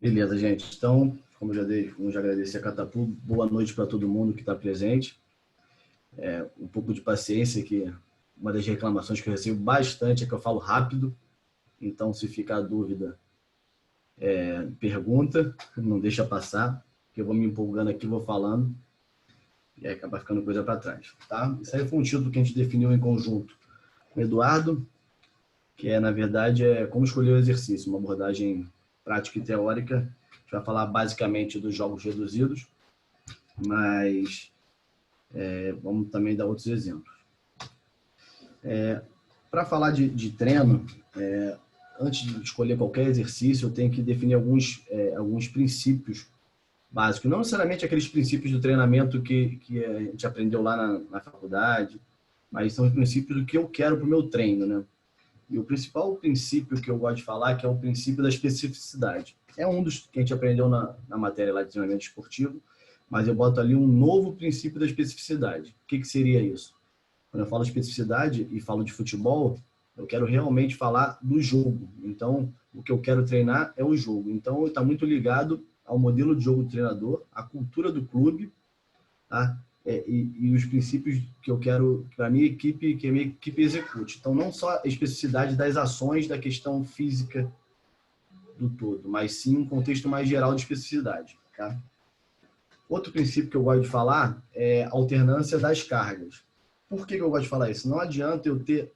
Beleza, gente. Então, como já agradeci a Catapu, boa noite para todo mundo que está presente. Um pouco de paciência, que uma das reclamações que eu recebo bastante é que eu falo rápido. Então, se ficar dúvida, pergunta, não deixa passar, que eu vou me empolgando aqui, vou falando, e aí acaba ficando coisa para trás. Tá? Isso aí foi um título que a gente definiu em conjunto com o Eduardo, que na verdade, como escolher o exercício, uma abordagem prática e teórica. A gente vai falar basicamente dos jogos reduzidos, mas vamos também dar outros exemplos. Para falar de treino, antes de escolher qualquer exercício, eu tenho que definir alguns princípios básicos. Não necessariamente aqueles princípios do treinamento que a gente aprendeu lá na faculdade, mas são os princípios do que eu quero para o meu treino, né? E o principal princípio que eu gosto de falar que é o princípio da especificidade. É um dos que a gente aprendeu na matéria lá de treinamento esportivo, mas eu boto ali um novo princípio da especificidade. O que seria isso? Quando eu falo especificidade e falo de futebol, eu quero realmente falar do jogo. Então, o que eu quero treinar é o jogo. Então, está muito ligado ao modelo de jogo do treinador, à cultura do clube, tá? E os princípios que eu quero para a minha equipe, que a minha equipe execute. Então, não só a especificidade das ações, da questão física do todo, mas sim um contexto mais geral de especificidade. Tá? Outro princípio que eu gosto de falar é a alternância das cargas. Por que eu gosto de falar isso? Não adianta eu ter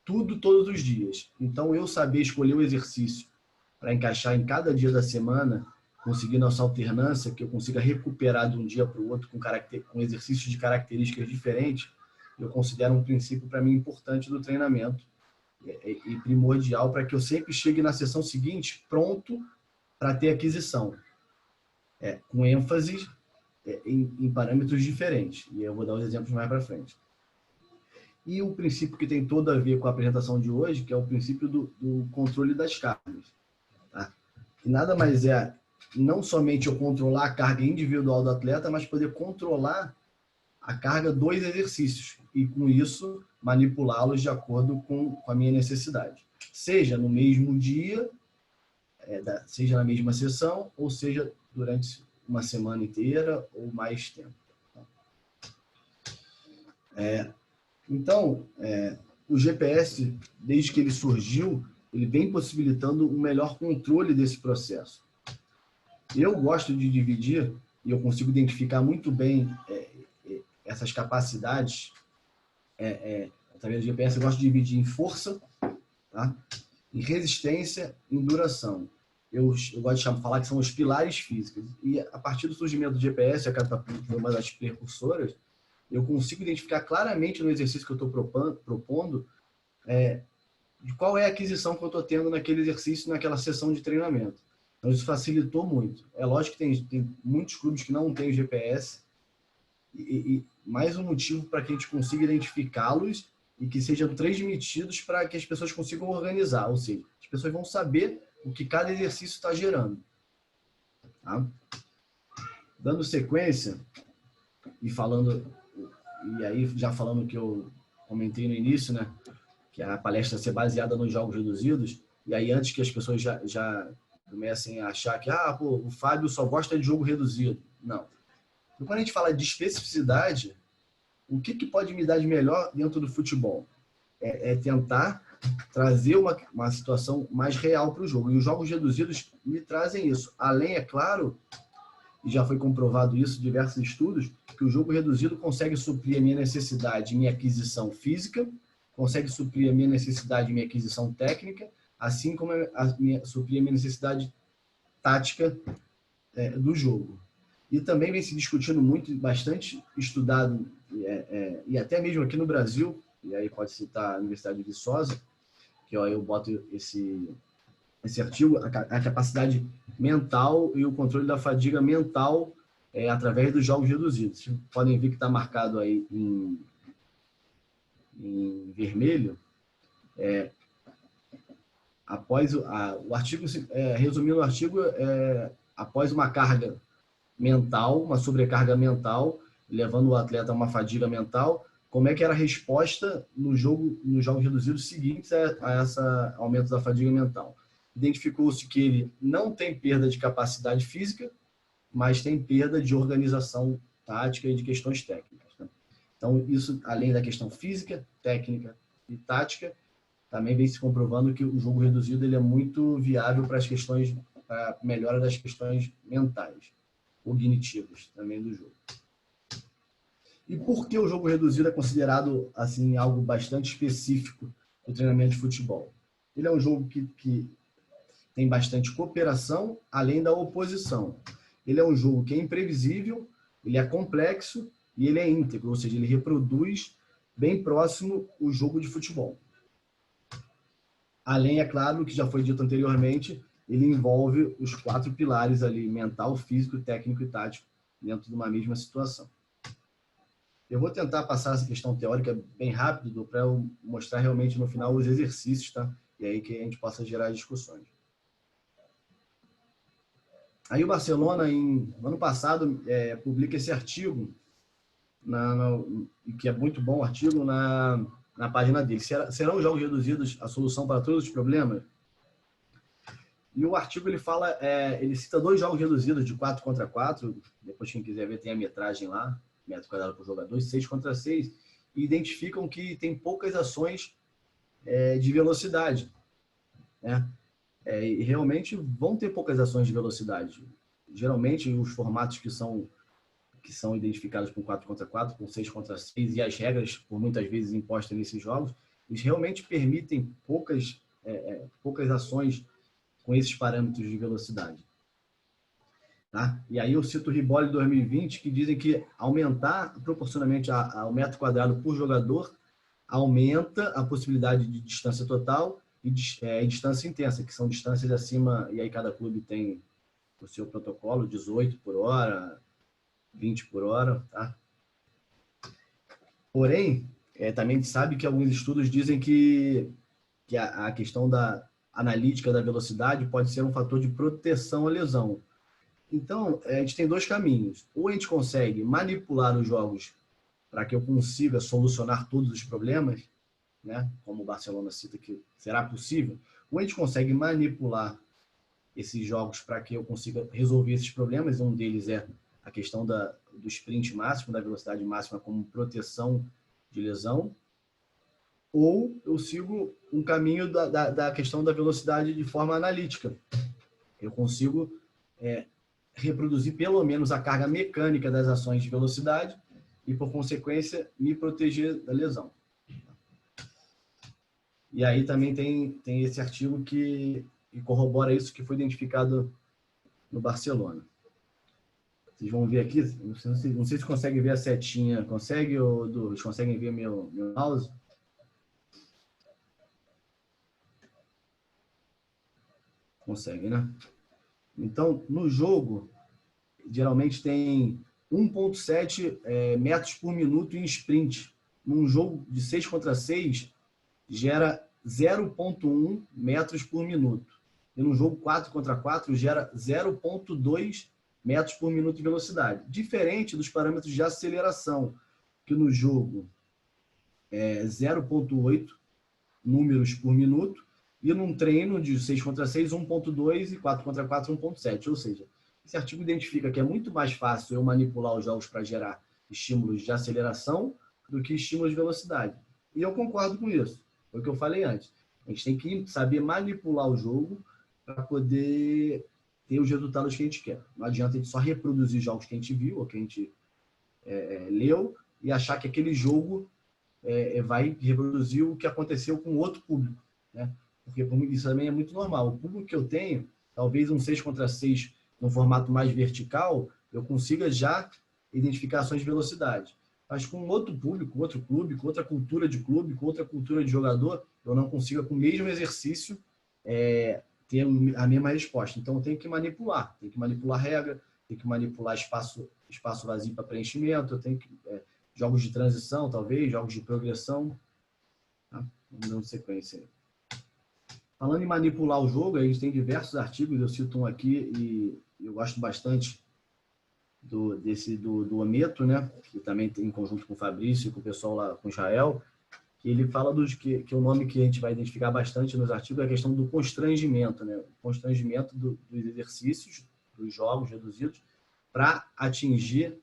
tudo todos os dias. Então, eu saber escolher o exercício para encaixar em cada dia da semana, conseguindo essa alternância, que eu consiga recuperar de um dia para o outro com exercícios de características diferentes, eu considero um princípio para mim importante do treinamento e primordial para que eu sempre chegue na sessão seguinte pronto para ter aquisição, com ênfase em parâmetros diferentes. E eu vou dar os exemplos mais para frente. E o princípio que tem todo a ver com a apresentação de hoje, que é o princípio do controle das cargas. Tá? Que nada mais é não somente eu controlar a carga individual do atleta, mas poder controlar a carga dos exercícios e, com isso, manipulá-los de acordo com a minha necessidade. Seja no mesmo dia, seja na mesma sessão, ou seja durante uma semana inteira ou mais tempo. Então, o GPS, desde que ele surgiu, ele vem possibilitando um melhor controle desse processo. Eu gosto de dividir, e eu consigo identificar muito bem essas capacidades através do GPS. Eu gosto de dividir em força, tá? Em resistência e em duração. Eu gosto de falar que são os pilares físicos. E a partir do surgimento do GPS, a Catapult foi uma das precursoras, eu consigo identificar claramente no exercício que eu estou propondo de qual é a aquisição que eu estou tendo naquele exercício, naquela sessão de treinamento. Então, isso facilitou muito. É lógico que tem muitos clubes que não têm GPS, e mais um motivo para que a gente consiga identificá-los e que sejam transmitidos para que as pessoas consigam organizar, ou seja, as pessoas vão saber o que cada exercício está gerando. Tá? Dando sequência e aí já falando o que eu comentei no início, né, que a palestra ser baseada nos jogos reduzidos, e aí antes que as pessoas já comecem a achar que o Fábio só gosta de jogo reduzido. Não. E quando a gente fala de especificidade, o que pode me dar de melhor dentro do futebol? É tentar trazer uma situação mais real para o jogo. E os jogos reduzidos me trazem isso. Além, é claro, e já foi comprovado isso em diversos estudos, que o jogo reduzido consegue suprir a minha necessidade, minha aquisição física, consegue suprir a minha necessidade, minha aquisição técnica, assim como suprir a minha necessidade tática do jogo. E também vem se discutindo muito, bastante estudado, e até mesmo aqui no Brasil, e aí pode citar a Universidade de Viçosa, que eu boto esse artigo, a capacidade mental e o controle da fadiga mental através dos jogos reduzidos. Vocês podem ver que está marcado aí em vermelho. Após o artigo, resumindo o artigo, após uma carga mental, uma sobrecarga mental, levando o atleta a uma fadiga mental, como é que era a resposta nos jogos reduzidos seguintes a esse aumento da fadiga mental? identificou-se que ele não tem perda de capacidade física, mas tem perda de organização tática e de questões técnicas. Né? Então, isso, além da questão física, técnica e tática, também vem se comprovando que o jogo reduzido ele é muito viável para as questões, para a melhora das questões mentais, cognitivas também do jogo. E por que o jogo reduzido é considerado assim algo bastante específico do treinamento de futebol? Ele é um jogo que tem bastante cooperação, além da oposição. Ele é um jogo que é imprevisível, ele é complexo e ele é íntegro, ou seja, ele reproduz bem próximo o jogo de futebol. Além, é claro, que já foi dito anteriormente, ele envolve os 4 pilares ali, mental, físico, técnico e tático, dentro de uma mesma situação. Eu vou tentar passar essa questão teórica bem rápido para eu mostrar realmente no final os exercícios, tá? E aí que a gente possa gerar discussões. Aí o Barcelona, no ano passado, publica esse artigo, que é muito bom o artigo, na página dele. Serão os jogos reduzidos a solução para todos os problemas? E o artigo ele fala, ele cita 2 jogos reduzidos de 4 contra 4, depois quem quiser ver tem a metragem lá, metro quadrado por jogador, 6 contra 6, e identificam que tem poucas ações de velocidade, né? E realmente vão ter poucas ações de velocidade. Geralmente os formatos que são identificados com 4 contra 4, com 6 contra 6, e as regras, por muitas vezes impostas nesses jogos, eles realmente permitem poucas ações com esses parâmetros de velocidade. Tá? E aí eu cito o Riboli 2020, que dizem que aumentar proporcionalmente ao metro quadrado por jogador aumenta a possibilidade de distância total e distância intensa, que são distâncias acima, e aí cada clube tem o seu protocolo, 18 por hora, 20 por hora, tá? Porém, também a gente sabe que alguns estudos dizem que a questão da analítica da velocidade pode ser um fator de proteção à lesão. Então, a gente tem 2 caminhos. Ou a gente consegue manipular os jogos para que eu consiga solucionar todos os problemas, né? Como o Barcelona cita que será possível, ou a gente consegue manipular esses jogos para que eu consiga resolver esses problemas. Um deles é a questão do sprint máximo, da velocidade máxima como proteção de lesão, ou eu sigo um caminho da questão da velocidade de forma analítica. Eu consigo reproduzir pelo menos a carga mecânica das ações de velocidade e, por consequência, me proteger da lesão. E aí também tem esse artigo que corrobora isso que foi identificado no Barcelona. Vocês vão ver aqui, não sei se conseguem ver a setinha. Consegue, vocês conseguem ver meu mouse? Consegue, né? Então, no jogo, geralmente tem 1,7 metros por minuto em sprint. Num jogo de 6 contra 6, gera 0,1 metros por minuto. E num jogo 4 contra 4, gera 0,2 metros por minuto de velocidade. Diferente dos parâmetros de aceleração, que no jogo é 0,8 números por minuto, e num treino de 6 contra 6, 1,2 e 4 contra 4, 1,7. Ou seja, esse artigo identifica que é muito mais fácil eu manipular os jogos para gerar estímulos de aceleração do que estímulos de velocidade. E eu concordo com isso. Foi o que eu falei antes. A gente tem que saber manipular o jogo para poder ter os resultados que a gente quer. Não adianta a gente só reproduzir jogos que a gente viu ou que a gente leu e achar que aquele jogo vai reproduzir o que aconteceu com outro público, né? Porque isso também é muito normal. O público que eu tenho, talvez um 6 contra 6 num formato mais vertical, eu consiga já identificar ações de velocidade. Mas com outro público, outro clube, com outra cultura de clube, com outra cultura de jogador, eu não consigo, com o mesmo exercício, ter a mesma resposta. Então, eu tenho que manipular a regra, tenho que manipular espaço vazio para preenchimento, eu tenho que jogos de transição, talvez, jogos de progressão. Tá? Vamos dar sequência aí. Falando em manipular o jogo, a gente tem diversos artigos, eu cito um aqui e eu gosto bastante do Ometo, né? Que também tem em conjunto com o Fabrício e com o pessoal lá, com o Israel, que ele fala que o nome que a gente vai identificar bastante nos artigos é a questão do constrangimento, né? O constrangimento dos exercícios, dos jogos reduzidos, para atingir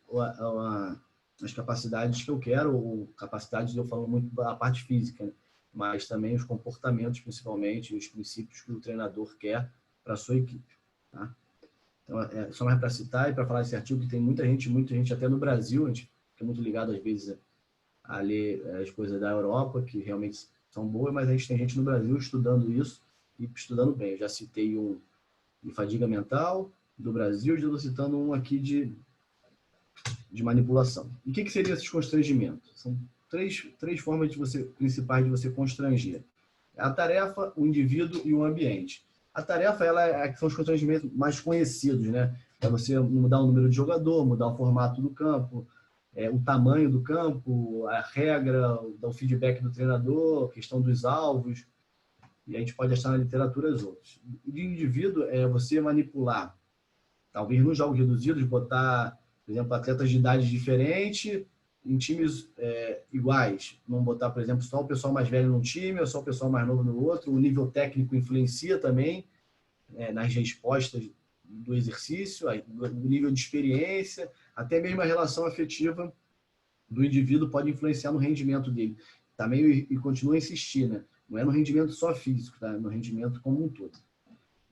as capacidades que eu quero, ou capacidades, eu falo muito da parte física, né? Mas também os comportamentos, principalmente, os princípios que o treinador quer para a sua equipe. Tá? Então, só mais para citar e para falar desse artigo, que tem muita gente até no Brasil, a gente fica muito ligado às vezes a ler as coisas da Europa, que realmente são boas, mas a gente tem gente no Brasil estudando isso e estudando bem. Eu já citei um de fadiga mental do Brasil, já estou citando um aqui de manipulação. E o que seriam esses constrangimentos? São três formas principais de você constranger. A tarefa, o indivíduo e o ambiente. A tarefa, são os constrangimentos mais conhecidos, né? É você mudar o número de jogador, mudar o formato do campo, o tamanho do campo, a regra, o feedback do treinador, a questão dos alvos, e a gente pode achar na literatura as outras. De indivíduo é você manipular, talvez nos jogos reduzidos, botar, por exemplo, atletas de idade diferente em times iguais. Não botar, por exemplo, só o pessoal mais velho num time, ou só o pessoal mais novo no outro. O nível técnico influencia também nas respostas do exercício, o nível de experiência, até mesmo a relação afetiva do indivíduo pode influenciar no rendimento dele. Também e continua a insistir, né? Não é no rendimento só físico, tá? No rendimento como um todo.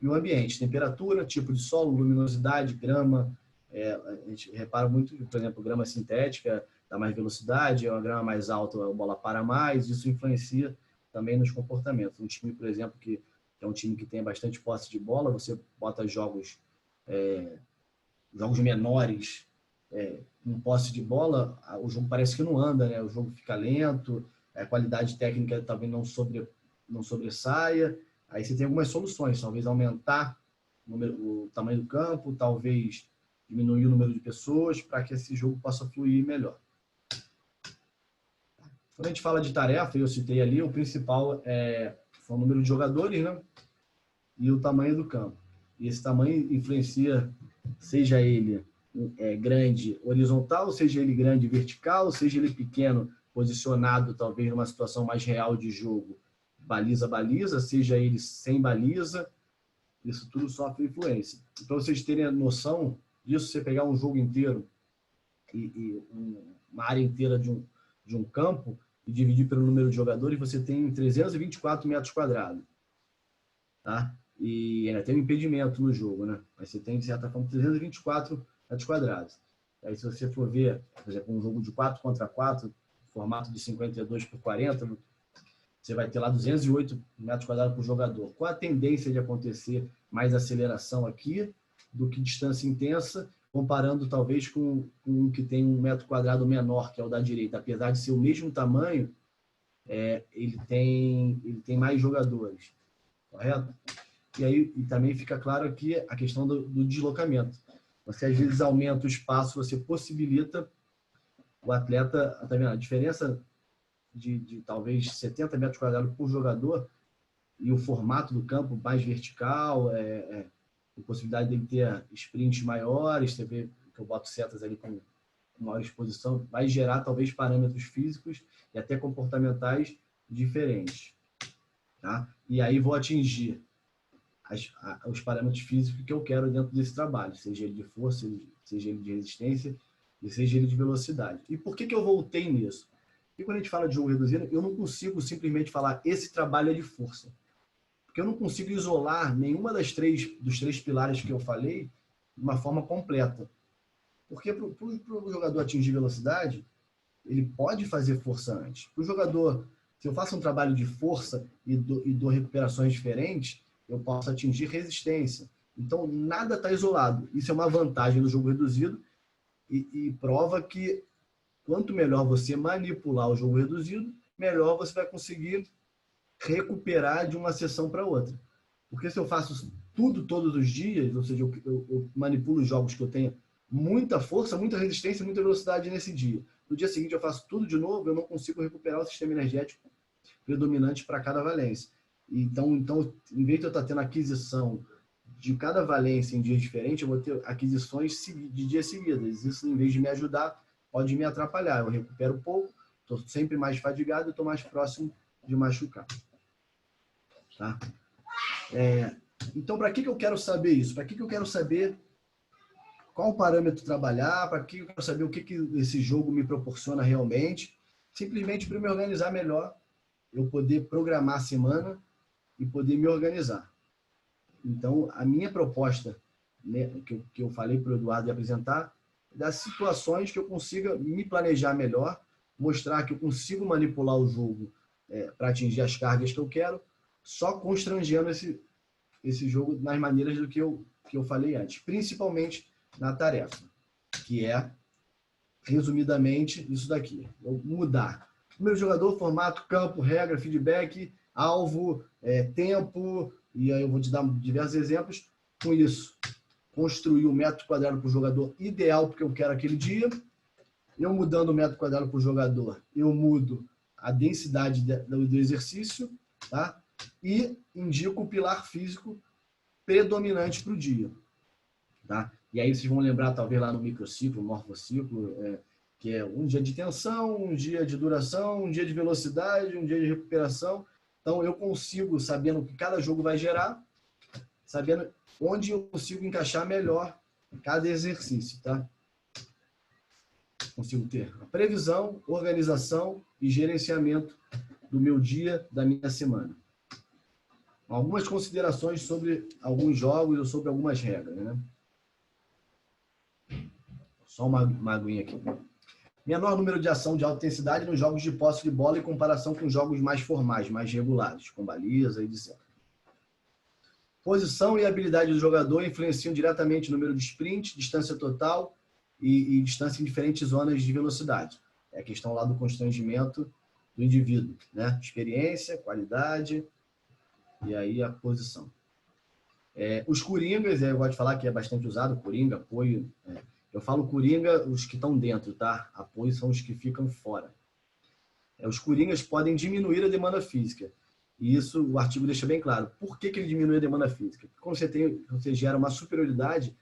E o ambiente, temperatura, tipo de solo, luminosidade, grama. A gente repara muito, por exemplo, grama sintética dá mais velocidade, uma grama mais alta, a bola para mais, isso influencia também nos comportamentos. Um time, por exemplo, que é um time que tem bastante posse de bola, você bota jogos menores com posse de bola, o jogo parece que não anda, né? O jogo fica lento, a qualidade técnica talvez não sobressaia. Aí você tem algumas soluções, talvez aumentar o tamanho do campo, talvez diminuir o número de pessoas para que esse jogo possa fluir melhor. Quando a gente fala de tarefa, eu citei ali, o principal são o número de jogadores, né? E o tamanho do campo. E esse tamanho influencia, seja ele grande horizontal, seja ele grande vertical, seja ele pequeno, posicionado talvez numa situação mais real de jogo, baliza, seja ele sem baliza, isso tudo sofre influência. Para vocês terem a noção disso, você pegar um jogo inteiro e uma área inteira de um campo e dividir pelo número de jogadores, você tem 324 metros quadrados. Tá? E ainda tem um impedimento no jogo, né? Mas você tem, de certa forma, 324 metros quadrados. Aí, se você for ver, por exemplo, um jogo de 4 contra 4, formato de 52 por 40, você vai ter lá 208 metros quadrados por jogador. Qual a tendência de acontecer mais aceleração aqui do que distância intensa, comparando talvez com um que tem um metro quadrado menor, que é o da direita. Apesar de ser o mesmo tamanho, ele tem mais jogadores. Correto? E aí também fica claro aqui a questão do deslocamento. Você às vezes aumenta o espaço, você possibilita o atleta, tá vendo? A diferença de talvez 70 metros quadrados por jogador e o formato do campo mais vertical, a possibilidade de ele ter sprints maiores, você vê que eu boto setas ali com maior exposição, vai gerar talvez parâmetros físicos e até comportamentais diferentes. Tá? E aí vou atingir os parâmetros físicos que eu quero dentro desse trabalho, seja ele de força, seja ele de resistência e seja ele de velocidade. E por que eu voltei nisso? Porque quando a gente fala de jogo reduzido, eu não consigo simplesmente falar esse trabalho é de força. Porque eu não consigo isolar nenhuma dos três pilares que eu falei de uma forma completa. Porque para o jogador atingir velocidade, ele pode fazer força antes. Para o jogador, se eu faço um trabalho de força e dou recuperações diferentes, eu posso atingir resistência. Então, nada está isolado. Isso é uma vantagem do jogo reduzido e prova que quanto melhor você manipular o jogo reduzido, melhor você vai conseguir recuperar de uma sessão para outra. Porque se eu faço tudo todos os dias, ou seja, eu manipulo jogos que eu tenho muita força, muita resistência, muita velocidade nesse dia. No dia seguinte eu faço tudo de novo, eu não consigo recuperar o sistema energético predominante para cada valência. Então, em vez de eu estar tendo aquisição de cada valência em dias diferentes, eu vou ter aquisições de dias seguidos. Isso, em vez de me ajudar, pode me atrapalhar. Eu recupero pouco, estou sempre mais fadigado e estou mais próximo de machucar. Tá? Então, para que eu quero saber isso? Para que eu quero saber qual parâmetro trabalhar? Para que eu quero saber o que esse jogo me proporciona realmente? Simplesmente para me organizar melhor, eu poder programar a semana e poder me organizar. Então, a minha proposta, né, que eu falei para o Eduardo apresentar, é das situações que eu consiga me planejar melhor, mostrar que eu consigo manipular o jogo para atingir as cargas que eu quero, só constrangendo esse jogo nas maneiras do que eu falei antes, principalmente na tarefa, que é, resumidamente, isso daqui. Eu mudar número de jogador, formato, campo, regra, feedback, alvo, tempo, e aí eu vou te dar diversos exemplos. Com isso, construir o metro quadrado para o jogador ideal porque eu quero aquele dia. Eu mudando o metro quadrado para o jogador, eu mudo a densidade do exercício, tá? E indico o pilar físico predominante para o dia. Tá? E aí vocês vão lembrar, talvez, lá no microciclo, morfociclo, que é um dia de tensão, um dia de duração, um dia de velocidade, um dia de recuperação. Então, eu consigo, sabendo o que cada jogo vai gerar, sabendo onde eu consigo encaixar melhor cada exercício. Tá? Consigo ter a previsão, organização e gerenciamento do meu dia, da minha semana. Algumas considerações sobre alguns jogos ou sobre algumas regras, né? Só uma aguinha aqui. Menor número de ação de alta intensidade nos jogos de posse de bola em comparação com jogos mais formais, mais regulares, com baliza e etc. Posição e habilidade do jogador influenciam diretamente o número de sprint, distância total e distância em diferentes zonas de velocidade. É a questão lá do constrangimento do indivíduo, né? Experiência, qualidade e aí a posição. Os coringas, eu gosto de falar que é bastante usado, coringa, apoio. Eu falo coringa, os que estão dentro, tá? Apoio são os que ficam fora. Os coringas podem diminuir a demanda física. E isso o artigo deixa bem claro. Por que ele diminui a demanda física? Porque quando você gera uma superioridade,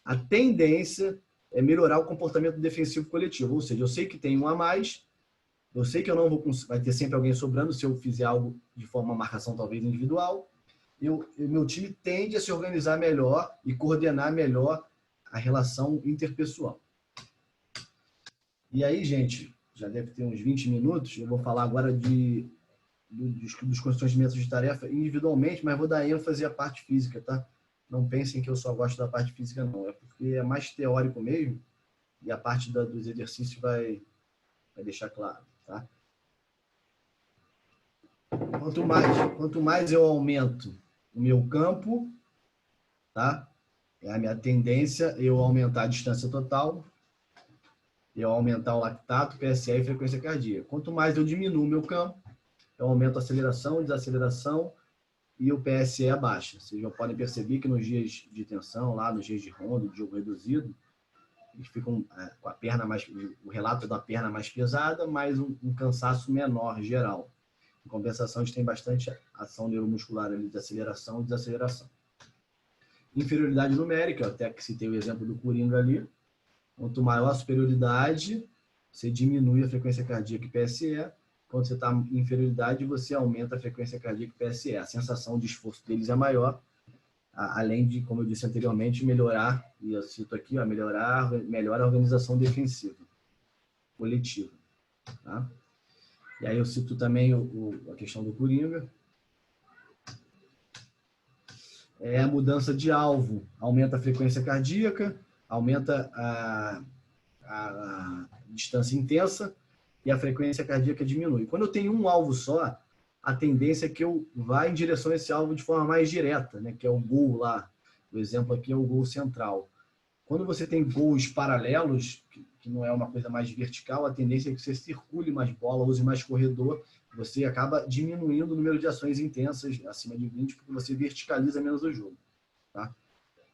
a tendência é melhorar o comportamento defensivo coletivo. Ou seja, eu sei que tem um a mais, eu sei que eu não vou vai ter sempre alguém sobrando se eu fizer algo de forma marcação talvez individual. Meu time tende a se organizar melhor e coordenar melhor a relação interpessoal. E aí, gente, já deve ter uns 20 minutos, eu vou falar agora dos constrangimentos de tarefa individualmente, mas vou dar ênfase à parte física, tá? Não pensem que eu só gosto da parte física, não. É porque é mais teórico mesmo e a parte dos exercícios vai deixar claro, tá? Quanto mais eu aumento o meu campo, tá? É a minha tendência eu aumentar a distância total, eu aumentar o lactato, PSA e frequência cardíaca. Quanto mais eu diminuo o meu campo, eu aumento a aceleração, desaceleração e o PSE abaixa. Vocês já podem perceber que nos dias de tensão, lá nos dias de ronda, de jogo reduzido, eles ficam com a perna mais, o relato da perna mais pesada, mas um cansaço menor geral. Em compensação, a gente tem bastante ação neuromuscular ali de aceleração e desaceleração. Inferioridade numérica, até que citei o exemplo do Coringa ali. Quanto maior a superioridade, você diminui a frequência cardíaca e PSE. Quando você está em inferioridade, você aumenta a frequência cardíaca e PSE. A sensação de esforço deles é maior, além de, como eu disse anteriormente, melhorar, e eu cito aqui, melhora a organização defensiva coletiva. Tá? E aí eu cito também a questão do Coringa. A mudança de alvo aumenta a frequência cardíaca, aumenta a distância intensa e a frequência cardíaca diminui. Quando eu tenho um alvo só, a tendência é que eu vá em direção a esse alvo de forma mais direta, né? Que é o gol lá. O exemplo aqui é o gol central. Quando você tem gols paralelos, que não é uma coisa mais vertical, a tendência é que você circule mais bola, use mais corredor, você acaba diminuindo o número de ações intensas, acima de 20, porque você verticaliza menos o jogo. Tá?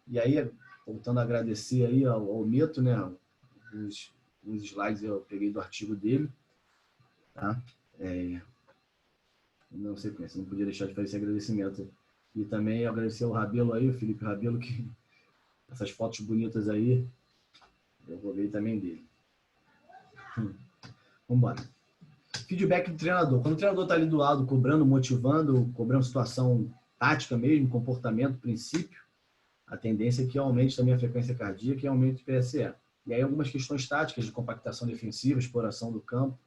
E aí, voltando a agradecer aí ao Meto, né? Os slides eu peguei do artigo dele. Tá? Não sei como, não podia deixar de fazer esse agradecimento. E também agradecer ao Rabelo aí, o Felipe Rabelo, que essas fotos bonitas aí, eu vou ver também dele. Vamos embora. Feedback do treinador. Quando o treinador está ali do lado, cobrando, motivando, cobrando situação tática mesmo, comportamento, princípio, a tendência é que aumente também a frequência cardíaca e aumente o PSE. E aí algumas questões táticas de compactação defensiva, exploração do campo.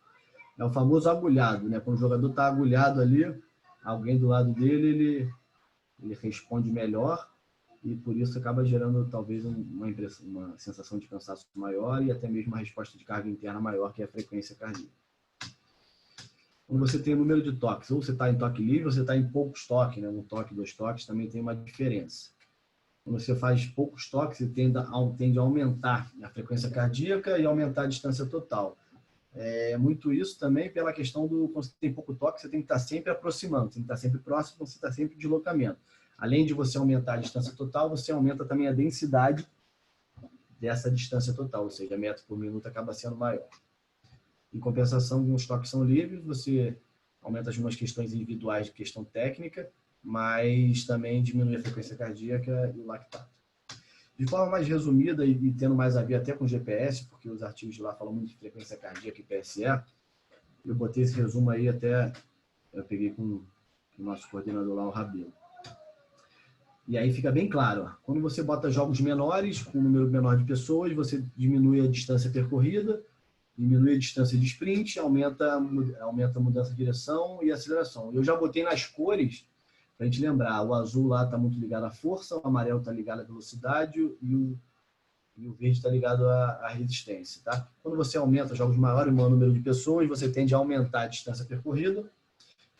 É o famoso agulhado, né? Quando o jogador está agulhado ali, alguém do lado dele, ele responde melhor e por isso acaba gerando talvez uma sensação de cansaço maior e até mesmo uma resposta de carga interna maior, que é a frequência cardíaca. Quando você tem o número de toques, ou você está em toque livre, ou você está em poucos toques, né? Um toque, 2 toques, também tem uma diferença. Quando você faz poucos toques, você tende a aumentar a frequência cardíaca e aumentar a distância total. É muito isso também pela questão do, quando você tem pouco toque, você tem que estar sempre aproximando, você tem que estar sempre próximo, você está sempre em deslocamento. Além de você aumentar a distância total, você aumenta também a densidade dessa distância total, ou seja, a metro por minuto acaba sendo maior. Em compensação, os toques são livres, você aumenta algumas questões individuais de questão técnica, mas também diminui a frequência cardíaca e o lactato. De forma mais resumida e tendo mais a ver até com GPS, porque os artigos de lá falam muito de frequência cardíaca e PSE, eu botei esse resumo aí até, eu peguei com o nosso coordenador lá, o Rabelo. E aí fica bem claro, ó, quando você bota jogos menores, com um número menor de pessoas, você diminui a distância percorrida, diminui a distância de sprint, aumenta a mudança de direção e aceleração. Eu já botei nas cores, para a gente lembrar, o azul lá está muito ligado à força, o amarelo está ligado à velocidade e o verde está ligado à resistência. Tá? Quando você aumenta jogos maiores, o maior número de pessoas, você tende a aumentar a distância percorrida,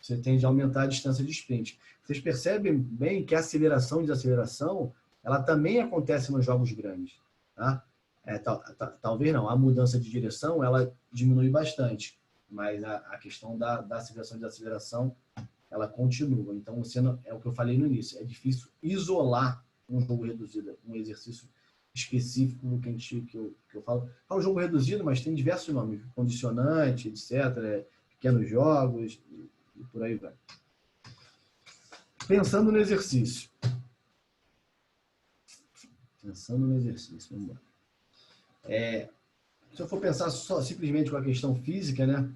você tende a aumentar a distância de sprint. Vocês percebem bem que a aceleração e desaceleração, ela também acontece nos jogos grandes. Tá? Talvez não, a mudança de direção, ela diminui bastante, mas a questão da aceleração e desaceleração, ela continua. Então, é o que eu falei no início, é difícil isolar um jogo reduzido, um exercício específico no que eu falo. Falo jogo reduzido, mas tem diversos nomes, condicionante, etc., pequenos jogos, e por aí vai. Pensando no exercício. Vamos embora. Se eu for pensar só simplesmente com a questão física, né?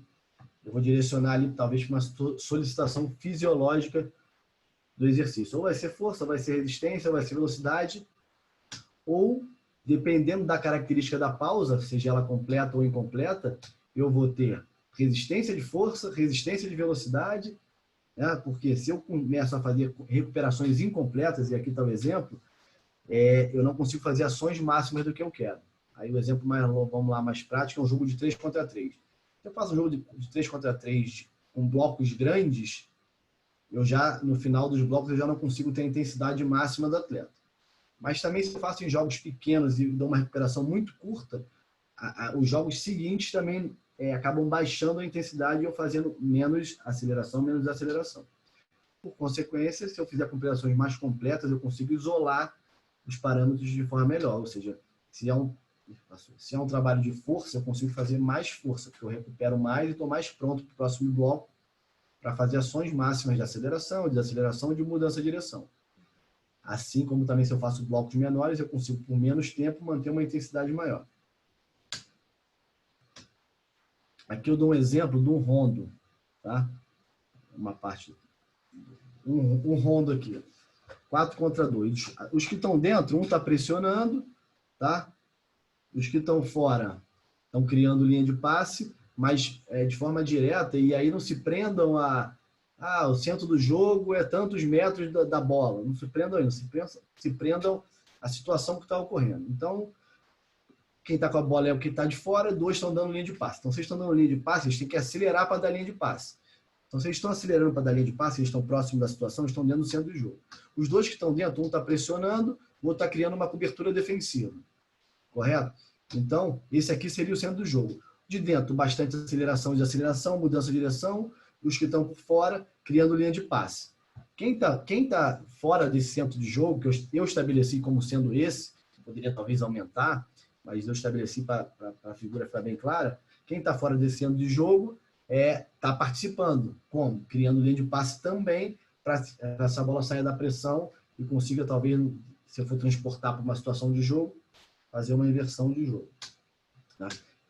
Eu vou direcionar ali talvez para uma solicitação fisiológica do exercício. Ou vai ser força, vai ser resistência, vai ser velocidade, ou, dependendo da característica da pausa, seja ela completa ou incompleta, eu vou ter resistência de força, resistência de velocidade, né? Porque se eu começo a fazer recuperações incompletas, e aqui está o exemplo, eu não consigo fazer ações máximas do que eu quero. Aí o exemplo vamos lá, mais prático, é um jogo de 3 contra 3. Se eu faço um jogo de 3 contra 3 com blocos grandes, eu já, no final dos blocos, eu já não consigo ter a intensidade máxima do atleta. Mas também se eu faço em jogos pequenos e dou uma recuperação muito curta, os jogos seguintes também acabam baixando a intensidade e eu fazendo menos aceleração, menos desaceleração. Por consequência, se eu fizer recuperações mais completas, eu consigo isolar os parâmetros de forma melhor. Ou seja, se é um trabalho de força, eu consigo fazer mais força, porque eu recupero mais e estou mais pronto para o próximo bloco para fazer ações máximas de aceleração, desaceleração e de mudança de direção. Assim como também se eu faço blocos menores, eu consigo por menos tempo manter uma intensidade maior. Aqui eu dou um exemplo de um rondo, tá? Uma parte, um rondo aqui, 4 contra 2. Os que estão dentro, um está pressionando, tá? Os que estão fora estão criando linha de passe, mas de forma direta, e aí não se prendam o centro do jogo é tantos metros da bola. Não se prendam aí, se prendam a situação que está ocorrendo. Então, quem está com a bola é o que está de fora, 2 estão dando linha de passe. Então, vocês estão dando linha de passe, eles têm que acelerar para dar linha de passe. Então, vocês estão acelerando para dar linha de passe, eles estão próximos da situação, estão dentro do centro do jogo. Os 2 que estão dentro, um está pressionando, o outro está criando uma cobertura defensiva. Correto? Então, esse aqui seria o centro do jogo. De dentro, bastante aceleração e desaceleração, mudança de direção, os que estão por fora, criando linha de passe. Quem tá fora desse centro de jogo, que eu estabeleci como sendo esse, poderia talvez aumentar, mas eu estabeleci para a figura ficar bem clara, quem está fora desse centro de jogo está participando. Como? Criando linha de passe também, para essa bola sair da pressão e consiga, talvez, se eu for transportar para uma situação de jogo, fazer uma inversão de jogo. Tá?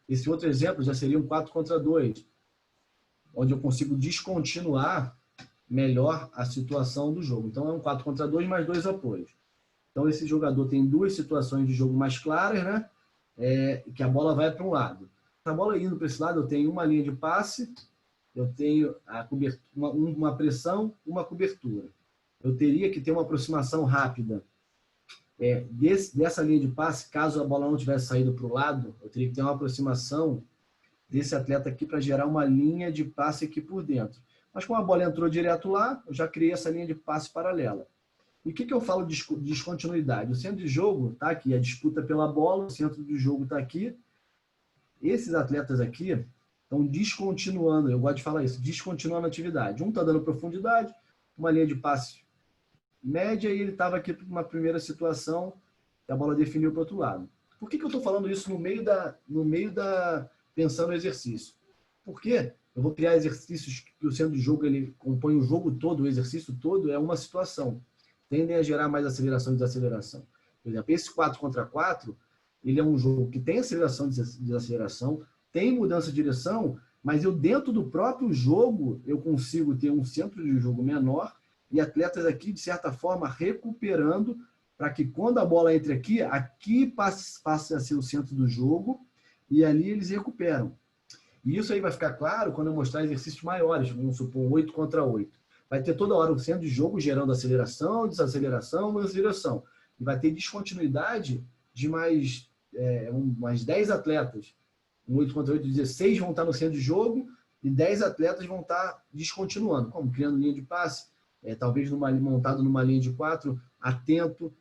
Esse outro exemplo já seria um 4 contra 2. onde eu consigo descontinuar melhor a situação do jogo. Então, é um 4 contra 2 mais 2 apoios. Então, esse jogador tem duas situações de jogo mais claras, né? Que a bola vai para um lado. A bola indo para esse lado, eu tenho uma linha de passe, eu tenho uma pressão, uma cobertura. Eu teria que ter uma aproximação rápida dessa linha de passe, caso a bola não tivesse saído para o lado, eu teria que ter uma aproximação desse atleta aqui para gerar uma linha de passe aqui por dentro. Mas como a bola entrou direto lá, eu já criei essa linha de passe paralela. E o que eu falo de descontinuidade? O centro de jogo está aqui, a disputa pela bola, o centro de jogo está aqui. Esses atletas aqui estão descontinuando, eu gosto de falar isso, descontinuando a atividade. Um está dando profundidade, uma linha de passe média, e ele estava aqui para uma primeira situação que a bola definiu para o outro lado. Por que eu estou falando isso no meio da pensando no exercício? Porque eu vou criar exercícios que o centro de jogo ele compõe o jogo todo, o exercício todo é uma situação. Tendem a gerar mais aceleração e desaceleração. Por exemplo, esse 4 contra 4, ele é um jogo que tem aceleração e desaceleração, tem mudança de direção, mas eu dentro do próprio jogo, eu consigo ter um centro de jogo menor e atletas aqui, de certa forma, recuperando para que quando a bola entre aqui passe a ser o centro do jogo e ali eles recuperam. E isso aí vai ficar claro quando eu mostrar exercícios maiores, vamos supor, 8 contra 8. Vai ter toda hora o centro de jogo gerando aceleração, desaceleração, mudança de direção. E vai ter descontinuidade de mais 10 atletas. Um 8 contra 8, 16 vão estar no centro de jogo e 10 atletas vão estar descontinuando, como criando linha de passe, talvez montado numa linha de 4, atento,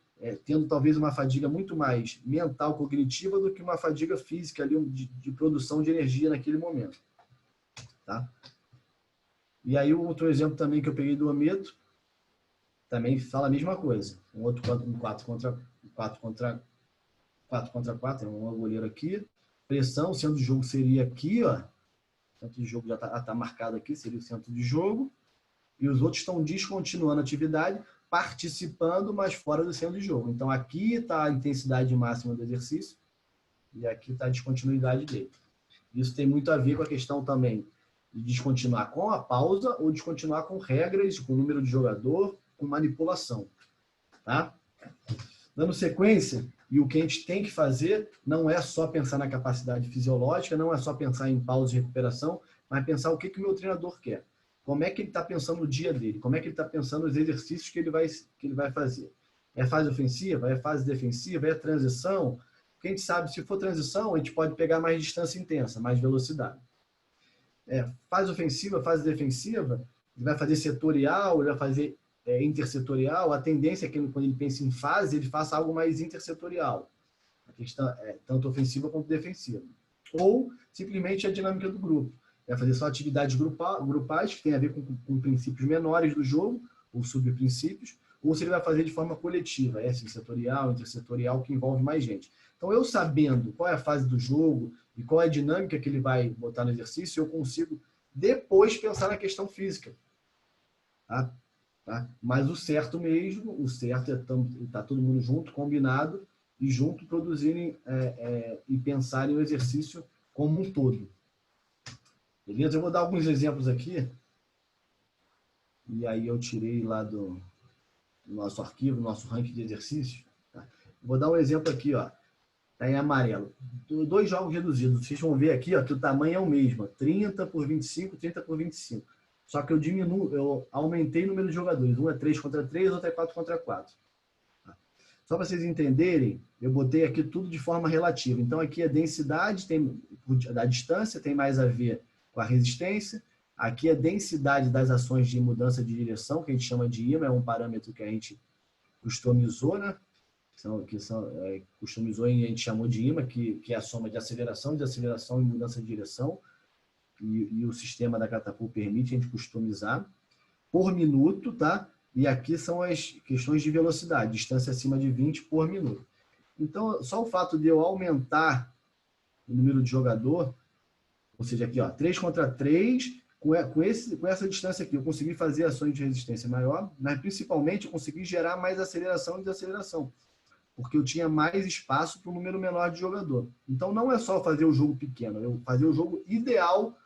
tendo talvez uma fadiga muito mais mental, cognitiva, do que uma fadiga física ali, de produção de energia naquele momento. Tá? E aí, o outro exemplo também que eu peguei do Ameto, também fala a mesma coisa. Um 4 contra 4, é um goleiro aqui. Pressão, o centro de jogo seria aqui, ó. O centro de jogo já tá marcado aqui, seria o centro de jogo. E os outros estão descontinuando a atividade, participando, mas fora do centro de jogo. Então, aqui está a intensidade máxima do exercício e aqui está a descontinuidade dele. Isso tem muito a ver com a questão também de descontinuar com a pausa ou descontinuar com regras, com número de jogador, com manipulação. Tá? Dando sequência, e o que a gente tem que fazer não é só pensar na capacidade fisiológica, não é só pensar em pausa e recuperação, mas pensar o que o meu treinador quer. Como é que ele está pensando no dia dele? Como é que ele está pensando nos exercícios que ele vai fazer? É fase ofensiva? É fase defensiva? É transição? Porque a gente sabe, se for transição, a gente pode pegar mais distância intensa, mais velocidade. Fase ofensiva, fase defensiva, ele vai fazer setorial, ele vai fazer intersetorial. A tendência é que quando ele pensa em fase, ele faça algo mais intersetorial. A questão tanto ofensiva quanto defensiva. Ou simplesmente a dinâmica do grupo. Vai fazer só atividades grupais, que tem a ver com princípios menores do jogo, ou subprincípios, ou se ele vai fazer de forma coletiva, setorial, intersetorial, que envolve mais gente. Então, eu sabendo qual é a fase do jogo e qual é a dinâmica que ele vai botar no exercício, eu consigo depois pensar na questão física. Tá? Mas o certo mesmo, o certo é estar todo mundo junto, combinado, e junto produzirem e pensarem o exercício como um todo. Beleza? Eu vou dar alguns exemplos aqui. E aí eu tirei lá do nosso arquivo, nosso ranking de exercícios. Tá? Vou dar um exemplo aqui, ó. Tá em amarelo. 2 jogos reduzidos. Vocês vão ver aqui, ó, que o tamanho é o mesmo. 30 por 25, 30 por 25. Só que eu aumentei o número de jogadores. Um é 3 contra 3, outro é 4 contra 4. Tá? Só para vocês entenderem, eu botei aqui tudo de forma relativa. Então aqui a densidade da distância tem mais a ver com a resistência. Aqui a densidade das ações de mudança de direção, que a gente chama de IMA, é um parâmetro que a gente customizou, né? Customizou e a gente chamou de IMA, que é a soma de aceleração, desaceleração e mudança de direção. E o sistema da Catapult permite a gente customizar por minuto, tá? E aqui são as questões de velocidade, distância acima de 20 por minuto. Então, só o fato de eu aumentar o número de jogador, ou seja, aqui, ó, 3 contra 3, com essa distância aqui, eu consegui fazer ações de resistência maior, mas principalmente eu consegui gerar mais aceleração e desaceleração, porque eu tinha mais espaço para um número menor de jogador. Então, não é só fazer o jogo pequeno, eu fazer o jogo ideal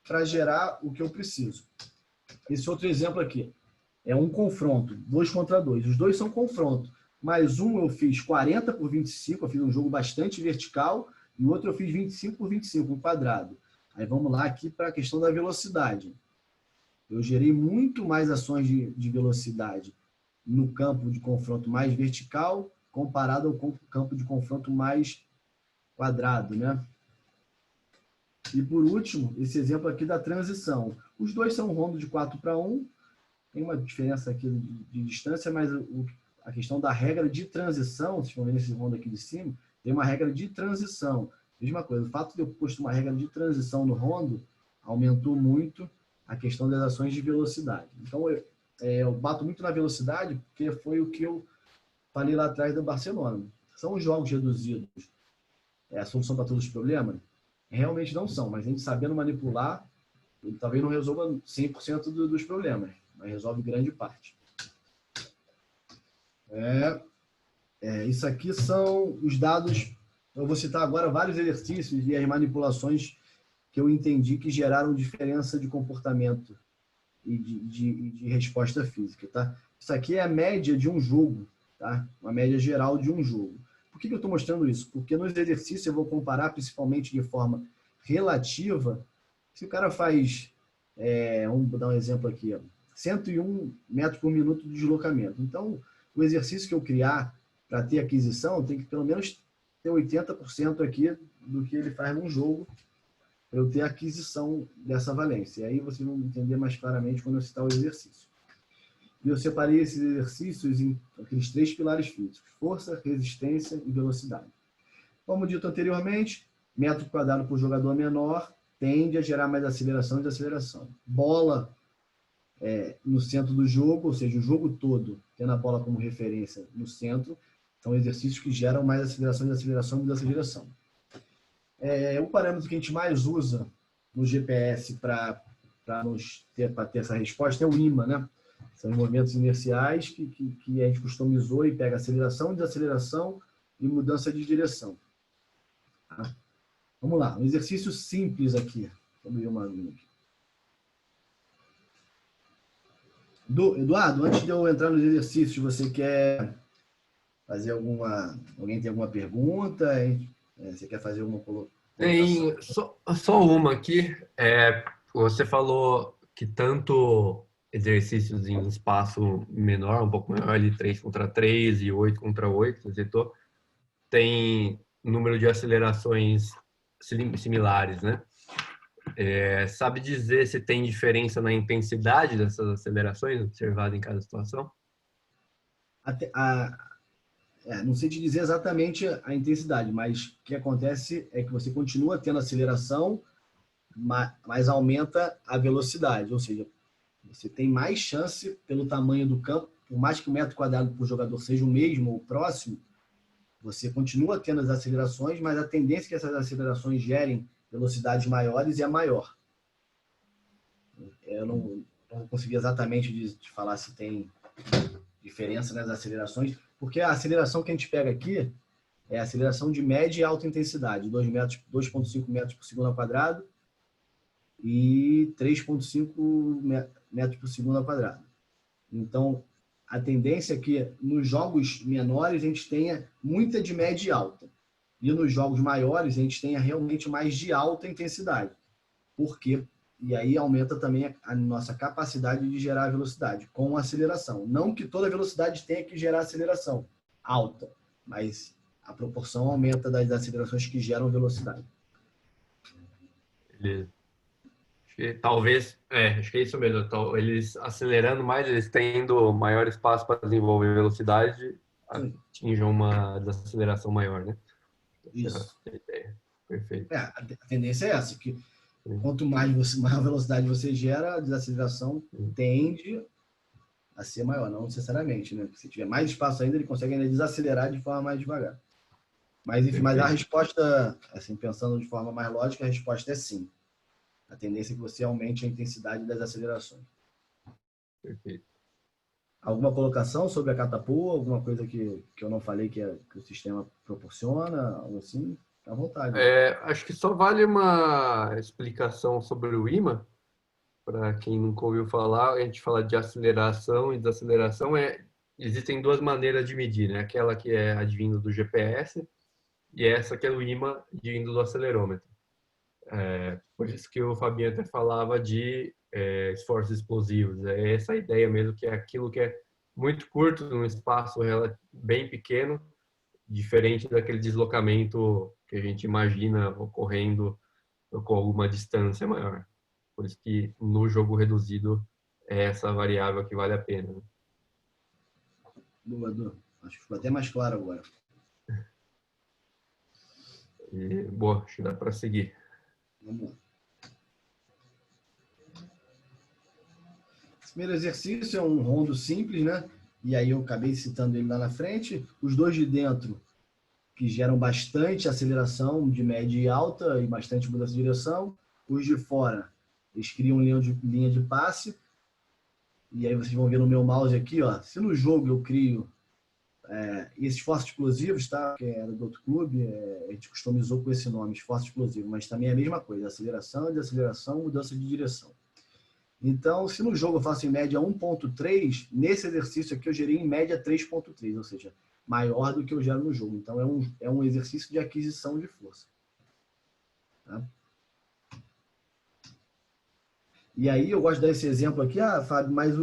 para gerar o que eu preciso. Esse outro exemplo aqui é um confronto, 2 contra 2. Os dois são confronto, mas um eu fiz 40 por 25, eu fiz um jogo bastante vertical, e o outro eu fiz 25 por 25, um quadrado. Aí vamos lá aqui para a questão da velocidade. Eu gerei muito mais ações de velocidade no campo de confronto mais vertical, comparado ao campo de confronto mais quadrado, né? E por último, esse exemplo aqui da transição. Os dois são um rondo de 4 para 1, tem uma diferença aqui de distância, mas a questão da regra de transição, vocês estão vendo esse rondo aqui de cima, tem uma regra de transição. Mesma coisa, o fato de eu posto uma regra de transição no rondo aumentou muito a questão das ações de velocidade. Então, eu bato muito na velocidade, porque foi o que eu falei lá atrás do Barcelona. São os jogos reduzidos. É a solução para todos os problemas? Realmente não são, mas a gente sabendo manipular, ele talvez não resolva 100% dos problemas, mas resolve grande parte. Isso aqui são os dados. Eu vou citar agora vários exercícios e as manipulações que eu entendi que geraram diferença de comportamento e de resposta física, tá? Isso aqui é a média de um jogo, tá? Uma média geral de um jogo. Por que eu estou mostrando isso? Porque nos exercícios eu vou comparar principalmente de forma relativa. Se o cara faz, vamos dar um exemplo aqui, 101 metros por minuto de deslocamento. Então, o exercício que eu criar para ter aquisição tem que pelo menos ter 80% aqui do que ele faz num jogo para eu ter aquisição dessa valência. E aí vocês vão entender mais claramente quando eu citar o exercício. E eu separei esses exercícios em aqueles 3 pilares físicos: força, resistência e velocidade. Como dito anteriormente, metro quadrado por jogador menor tende a gerar mais aceleração e desaceleração. Bola no centro do jogo, ou seja, o jogo todo, tendo a bola como referência no centro, são exercícios que geram mais aceleração e desaceleração. O parâmetro que a gente mais usa no GPS para ter essa resposta é o IMA, né? São os movimentos inerciais que a gente customizou e pega aceleração, desaceleração e mudança de direção. Tá? Vamos lá, um exercício simples aqui. Vamos ver uma linha aqui. Eduardo, antes de eu entrar nos exercícios, você quer fazer alguém tem alguma pergunta? Você quer fazer alguma colocação? Tem só uma aqui. Você falou que tanto exercícios em espaço menor, um pouco maior, ali 3 contra 3 e 8 contra 8, você citou, tem número de acelerações similares, né? Sabe dizer se tem diferença na intensidade dessas acelerações observadas em cada situação? Não sei te dizer exatamente a intensidade, mas o que acontece é que você continua tendo aceleração, mas aumenta a velocidade, ou seja, você tem mais chance pelo tamanho do campo, por mais que o metro quadrado por jogador seja o mesmo ou próximo, você continua tendo as acelerações, mas a tendência que essas acelerações gerem velocidades maiores é maior. Eu não consegui exatamente de falar se tem diferença nas acelerações, porque a aceleração que a gente pega aqui é a aceleração de média e alta intensidade, 2,5 metros por segundo ao quadrado e 3,5 metros por segundo ao quadrado. Então, a tendência é que nos jogos menores a gente tenha muita de média e alta. E nos jogos maiores a gente tenha realmente mais de alta intensidade. Por quê? E aí aumenta também a nossa capacidade de gerar velocidade com aceleração. Não que toda velocidade tenha que gerar aceleração alta, mas a proporção aumenta das acelerações que geram velocidade. Beleza. Talvez, acho que é isso mesmo. Eles acelerando mais, eles tendo maior espaço para desenvolver velocidade, atinjam uma desaceleração maior, né? Isso. Perfeito. A tendência é essa, que quanto maior velocidade você gera, a desaceleração tende a ser maior, não necessariamente, né? Se tiver mais espaço ainda, ele consegue ainda desacelerar de forma mais devagar. Mas, enfim, mas a resposta, assim, pensando de forma mais lógica, a resposta é sim. A tendência é que você aumente a intensidade das acelerações. Perfeito. Alguma colocação sobre a catapulta? Alguma coisa que eu não falei que o sistema proporciona? Algo assim? à vontade. Acho que só vale uma explicação sobre o imã, para quem nunca ouviu falar. A gente fala de aceleração e desaceleração. Existem duas maneiras de medir, né? Aquela que é advindo do GPS e essa que é o imã advindo do acelerômetro. Por isso que o Fabinho até falava de esforços explosivos. É essa ideia mesmo, que é aquilo que é muito curto, num espaço bem pequeno, diferente daquele deslocamento que a gente imagina ocorrendo com alguma distância maior. Por isso que no jogo reduzido é essa variável que vale a pena. Boa, Edu. Acho que ficou até mais claro agora. Boa, acho que dá para seguir. Vamos lá. Esse primeiro exercício é um rondo simples, né? E aí eu acabei citando ele lá na frente. Os dois de dentro, que geram bastante aceleração de média e alta e bastante mudança de direção. Os de fora, eles criam linha de passe. E aí vocês vão ver no meu mouse aqui, ó. Se no jogo eu crio esses esforços explosivos, tá? Que era do outro clube, a gente customizou com esse nome, esforço explosivo, mas também é a mesma coisa, aceleração, desaceleração, mudança de direção. Então, se no jogo eu faço em média 1.3, nesse exercício aqui eu gerei em média 3.3, ou seja, maior do que eu gero no jogo. Então, é um exercício de aquisição de força. Tá? E aí eu gosto de dar esse exemplo aqui, Fábio, mas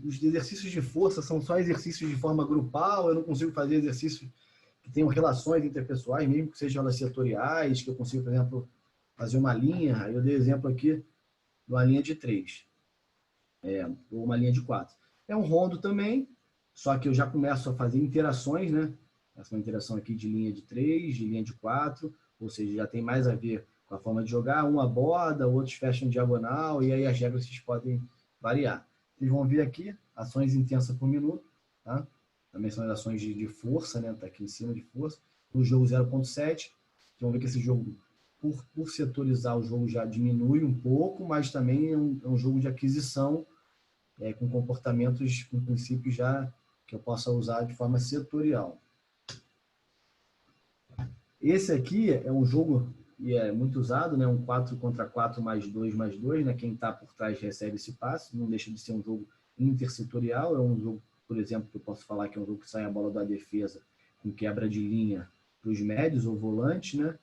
os exercícios de força são só exercícios de forma grupal, eu não consigo fazer exercícios que tenham relações interpessoais, mesmo que sejam elas setoriais, que eu consigo, por exemplo, fazer uma linha. Aí eu dei exemplo aqui de uma linha de 3, ou uma linha de 4. É um rondo também, só que eu já começo a fazer interações, né? Essa é uma interação aqui de linha de 3, de linha de 4, ou seja, já tem mais a ver com a forma de jogar. Um aborda, outros fecham diagonal, e aí as regras vocês podem variar. Vocês vão ver aqui, ações intensas por minuto, tá? Também são as ações de força, né? Tá aqui em cima de força. No jogo 0.7, vocês vão ver que esse jogo, por setorizar o jogo, já diminui um pouco, mas também é um jogo de aquisição, com comportamentos, com princípios já que eu possa usar de forma setorial. Esse aqui é um jogo e é muito usado, né? Um 4 contra 4 mais 2 mais 2, né? Quem está por trás recebe esse passe, não deixa de ser um jogo intersetorial, é um jogo, por exemplo, que eu posso falar que é um jogo que sai a bola da defesa com quebra de linha para os médios ou volantes, né?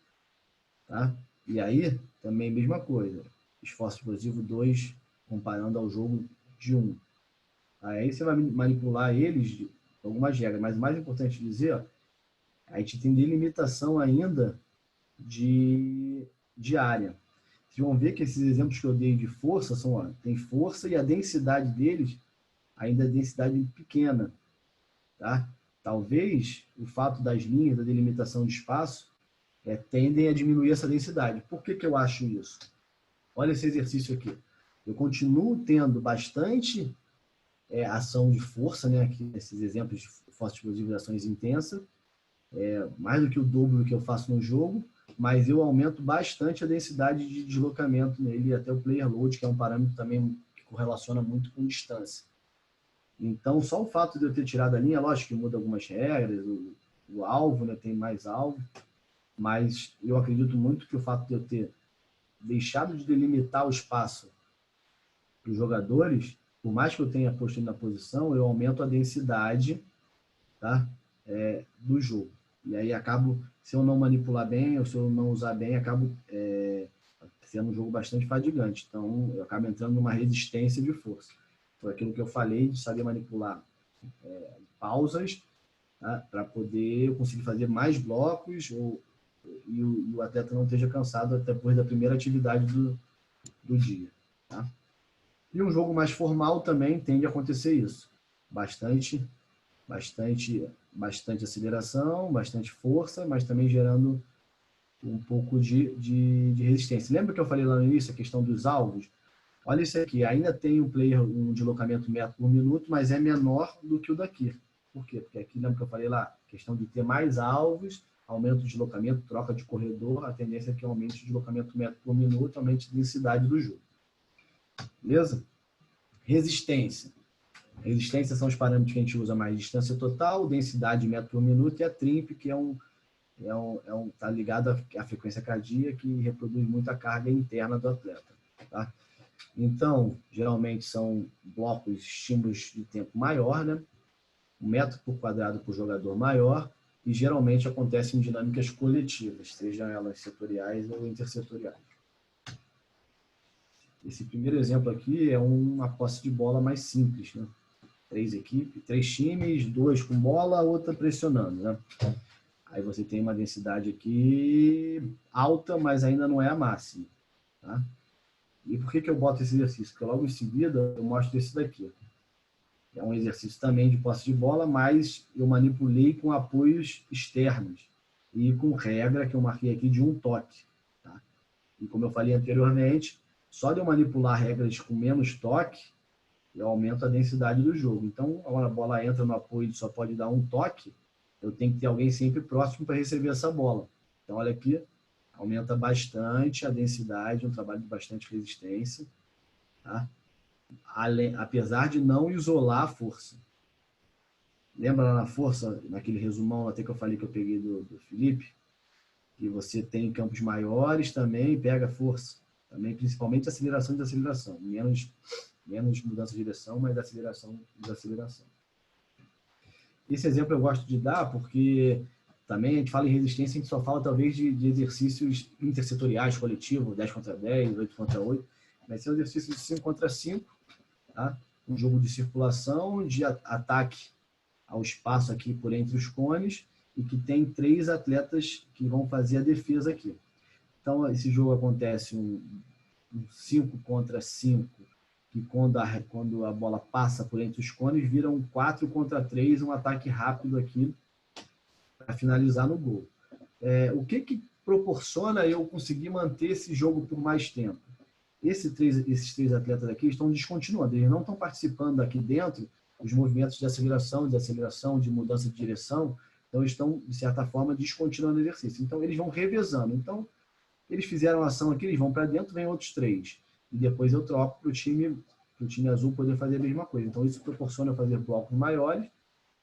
Tá? E aí, também mesma coisa, esforço explosivo 2 comparando ao jogo de 1. Aí você vai manipular eles de algumas regras, mas o mais importante dizer, ó, a gente tem delimitação ainda de área. Vocês vão ver que esses exemplos que eu dei de força tem força e a densidade deles ainda é densidade pequena. Tá? Talvez o fato das linhas, da delimitação de espaço, tendem a diminuir essa densidade. Por que eu acho isso? Olha esse exercício aqui. Eu continuo tendo bastante ação de força, né? Aqui, esses exemplos de força explosiva e ações intensas, mais do que o dobro do que eu faço no jogo, mas eu aumento bastante a densidade de deslocamento nele, até o player load, que é um parâmetro também que correlaciona muito com distância. Então, só o fato de eu ter tirado a linha, lógico que muda algumas regras, o alvo, né, tem mais alvo, mas eu acredito muito que o fato de eu ter deixado de delimitar o espaço para os jogadores, por mais que eu tenha posto ele na posição, eu aumento a densidade, tá, do jogo. E aí acabo, se eu não manipular bem, ou se eu não usar bem, acabo sendo um jogo bastante fadigante. Então, eu acabo entrando numa resistência de força. Foi aquilo que eu falei, de saber manipular pausas, tá, para poder eu conseguir fazer mais blocos e o atleta não esteja cansado até depois da primeira atividade do dia. Tá? E um jogo mais formal também tende a acontecer isso. Bastante aceleração, bastante força, mas também gerando um pouco de resistência. Lembra que eu falei lá no início a questão dos alvos? Olha isso aqui, ainda tem um deslocamento metro por minuto, mas é menor do que o daqui. Por quê? Porque aqui, lembra que eu falei lá, questão de ter mais alvos, aumento de deslocamento, troca de corredor, a tendência é que aumente o deslocamento metro por minuto, aumente a densidade do jogo. Beleza? Resistência. Resistência são os parâmetros que a gente usa mais: distância total, densidade metro por minuto, e a TRIMP, que é tá ligado à frequência cardíaca que reproduz muita carga interna do atleta. Tá? Então, geralmente são blocos, estímulos de tempo maior, né? 1 metro por quadrado por jogador maior, e geralmente acontecem em dinâmicas coletivas, sejam elas setoriais ou intersetoriais. Esse primeiro exemplo aqui é uma posse de bola mais simples, né? 3 times, 2 com bola, outra pressionando, né? Aí você tem uma densidade aqui alta, mas ainda não é a máxima, tá? E por que eu boto esse exercício? Porque logo em seguida eu mostro esse daqui. É um exercício também de posse de bola, mas eu manipulei com apoios externos e com regra que eu marquei aqui de 1 toque. Tá? E como eu falei anteriormente, só de eu manipular regras com menos toque, eu aumento a densidade do jogo. Então, quando a bola entra no apoio e só pode dar 1 toque, eu tenho que ter alguém sempre próximo para receber essa bola. Então, olha aqui, aumenta bastante a densidade, um trabalho de bastante resistência, tá? Apesar de não isolar a força. Lembra lá na força, naquele resumão até que eu falei que eu peguei do Felipe? Que você tem campos maiores também, pega força. Também, principalmente aceleração e desaceleração. Menos mudança de direção, mas aceleração e desaceleração. Esse exemplo eu gosto de dar porque também a gente fala em resistência, a gente só fala talvez de exercícios intersetoriais, coletivos, 10 contra 10, 8 contra 8, mas são exercícios de 5 contra 5, tá? Um jogo de circulação, de ataque ao espaço aqui por entre os cones, e que tem 3 atletas que vão fazer a defesa aqui. Então, esse jogo acontece um 5 contra 5, que quando a bola passa por entre os cones, vira um 4 contra 3, um ataque rápido aqui para finalizar no gol. O que proporciona eu conseguir manter esse jogo por mais tempo? Esses 3 atletas aqui estão descontinuando, eles não estão participando aqui dentro dos movimentos de aceleração, desaceleração, de mudança de direção, então estão, de certa forma, descontinuando o exercício. Então, eles vão revezando. Então, eles fizeram a ação aqui, eles vão para dentro, vem outros 3. E depois eu troco para o time azul poder fazer a mesma coisa. Então, isso proporciona fazer blocos maiores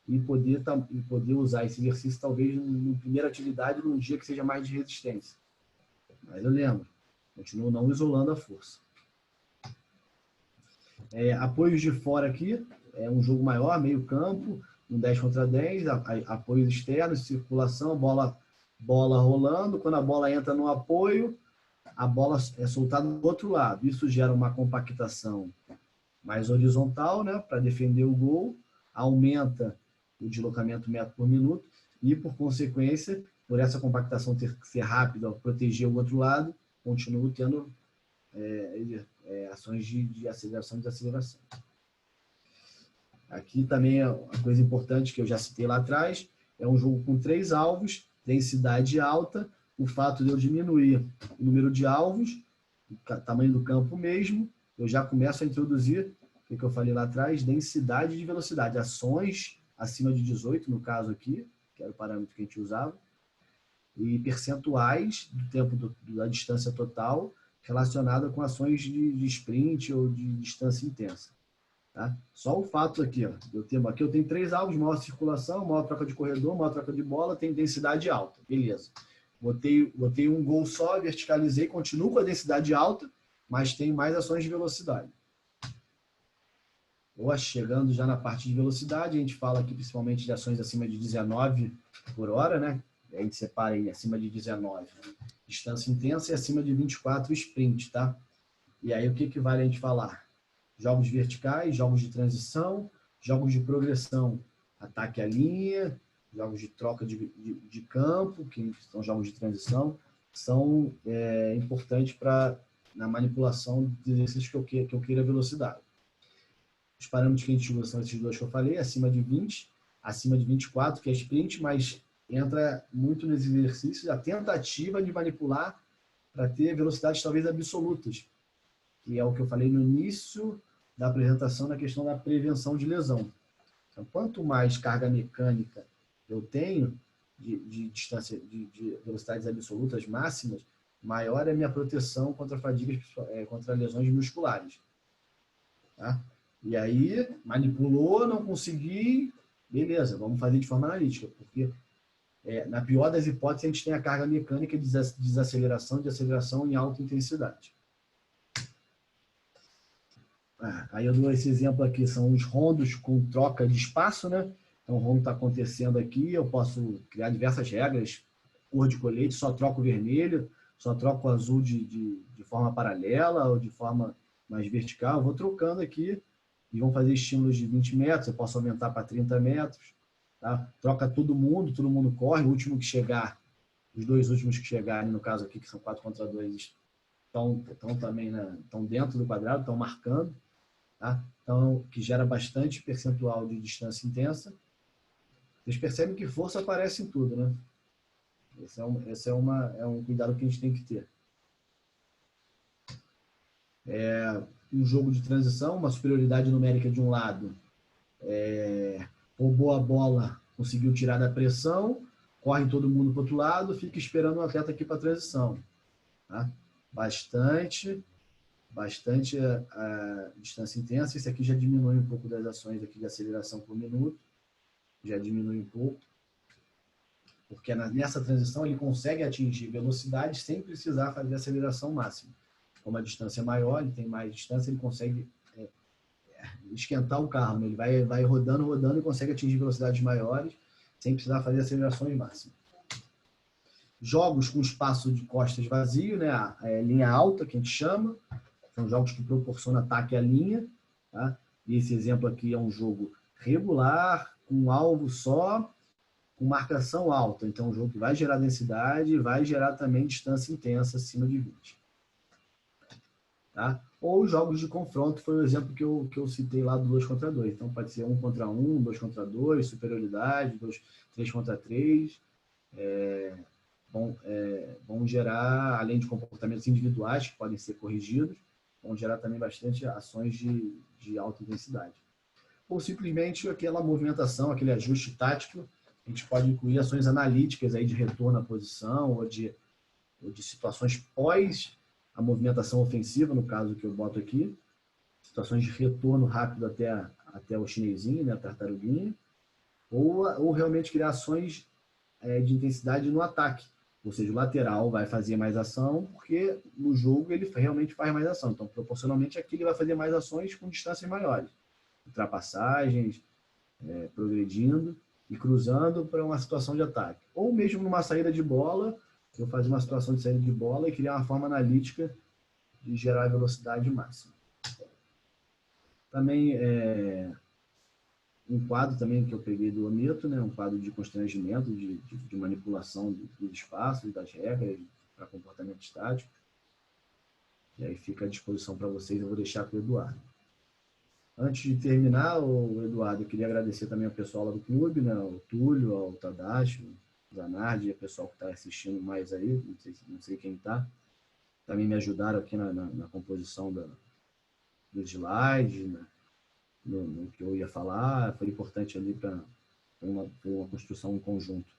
e poder usar esse exercício, talvez, em primeira atividade, num dia que seja mais de resistência. Mas eu lembro, continuo não isolando a força. Apoios de fora aqui, é um jogo maior, meio campo, um 10 contra 10, apoios externos, circulação, bola rolando. Quando a bola entra no apoio, a bola é soltada do outro lado. Isso gera uma compactação mais horizontal, né, para defender o gol, aumenta o deslocamento metro por minuto e, por consequência, por essa compactação ter que ser rápida, proteger o outro lado, continuo tendo ações de aceleração e desaceleração. Aqui também é uma coisa importante que eu já citei lá atrás, é um jogo com 3 alvos, densidade alta, o fato de eu diminuir o número de alvos, o tamanho do campo mesmo, eu já começo a introduzir, o que eu falei lá atrás, densidade de velocidade, ações acima de 18, no caso aqui, que era o parâmetro que a gente usava, e percentuais do tempo da distância total relacionada com ações de sprint ou de distância intensa. Tá? Só o fato aqui, ó, eu tenho 3 alvos, maior circulação, maior troca de corredor, maior troca de bola, tem densidade alta. Beleza. Botei um gol só, verticalizei, continuo com a densidade alta, mas tenho mais ações de velocidade. Chegando já na parte de velocidade, a gente fala aqui principalmente de ações acima de 19 por hora, né? A gente separa aí acima de 19, distância intensa, e acima de 24, sprint, tá? E aí o que vale a gente falar? Jogos verticais, jogos de transição, jogos de progressão, ataque à linha, jogos de troca de campo, que são jogos de transição, são importantes na manipulação de exercícios que eu queira velocidade. Os parâmetros que a gente usa são esses 2 que eu falei, acima de 20, acima de 24, que é sprint, mas entra muito nesses exercícios a tentativa de manipular para ter velocidades talvez absolutas, que é o que eu falei no início da apresentação na questão da prevenção de lesão. Então, quanto mais carga mecânica eu tenho de distância, de velocidades absolutas máximas, maior é a minha proteção contra fadigas, contra lesões musculares. Tá? E aí, manipulou, não consegui, beleza, vamos fazer de forma analítica, porque na pior das hipóteses, a gente tem a carga mecânica de desaceleração, de aceleração em alta intensidade. Aí eu dou esse exemplo aqui, são os rondos com troca de espaço, né? Então, o rondo está acontecendo aqui, eu posso criar diversas regras, cor de colete, só troco o vermelho, só troco o azul de forma paralela ou de forma mais vertical. Eu vou trocando aqui e vão fazer estímulos de 20 metros, eu posso aumentar para 30 metros. Tá? Troca todo mundo corre, o último que chegar, os dois últimos que chegarem, no caso aqui, que são 4 contra 2, estão também estão dentro do quadrado, estão marcando. Tá? Então, que gera bastante percentual de distância intensa. Vocês percebem que força aparece em tudo, né? Esse é um cuidado que a gente tem que ter. Um jogo de transição, uma superioridade numérica de um lado, roubou a bola, conseguiu tirar da pressão, corre todo mundo para o outro lado, fica esperando o atleta aqui para a transição. Tá? Bastante a distância intensa. Esse aqui já diminui um pouco das ações aqui de aceleração por minuto, já diminui um pouco, porque nessa transição ele consegue atingir velocidade sem precisar fazer aceleração máxima. Como a distância é maior, ele tem mais distância, ele consegue esquentar o carro, né? Ele vai rodando e consegue atingir velocidades maiores sem precisar fazer acelerações máximas. Jogos com espaço de costas vazio, né? A linha alta, que a gente chama, são jogos que proporcionam ataque à linha. Tá? E esse exemplo aqui é um jogo regular, com um alvo só, com marcação alta. Então, é um jogo que vai gerar densidade e vai gerar também distância intensa acima de 20. Tá? Ou jogos de confronto, foi o exemplo que eu citei lá do 2 contra 2. Então, pode ser 1 contra 1, 2 contra 2, superioridade, 3 contra 3. Vão gerar, além de comportamentos individuais que podem ser corrigidos, vão gerar também bastante ações de alta intensidade. Ou simplesmente aquela movimentação, aquele ajuste tático, a gente pode incluir ações analíticas aí de retorno à posição ou de situações pós a movimentação ofensiva, no caso que eu boto aqui, situações de retorno rápido até o chinesinho, né, a tartaruguinha, ou realmente criar ações de intensidade no ataque. Ou seja, o lateral vai fazer mais ação porque no jogo ele realmente faz mais ação. Então, proporcionalmente, aqui ele vai fazer mais ações com distâncias maiores. Ultrapassagens, progredindo e cruzando para uma situação de ataque. Ou mesmo numa saída de bola, eu fazer uma situação de saída de bola e criar uma forma analítica de gerar velocidade máxima. Também um quadro também que eu peguei do Omito, né? Um quadro de constrangimento, de manipulação dos espaços, das regras para comportamento estático. E aí fica à disposição para vocês, eu vou deixar com o Eduardo. Antes de terminar, o Eduardo, eu queria agradecer também ao pessoal lá do clube, né? O Túlio, ao Tadashi, o Zanardi, e o pessoal que está assistindo mais aí, não sei quem está. Também me ajudaram aqui na composição dos slides, né? No que eu ia falar, foi importante ali para uma construção em conjunto.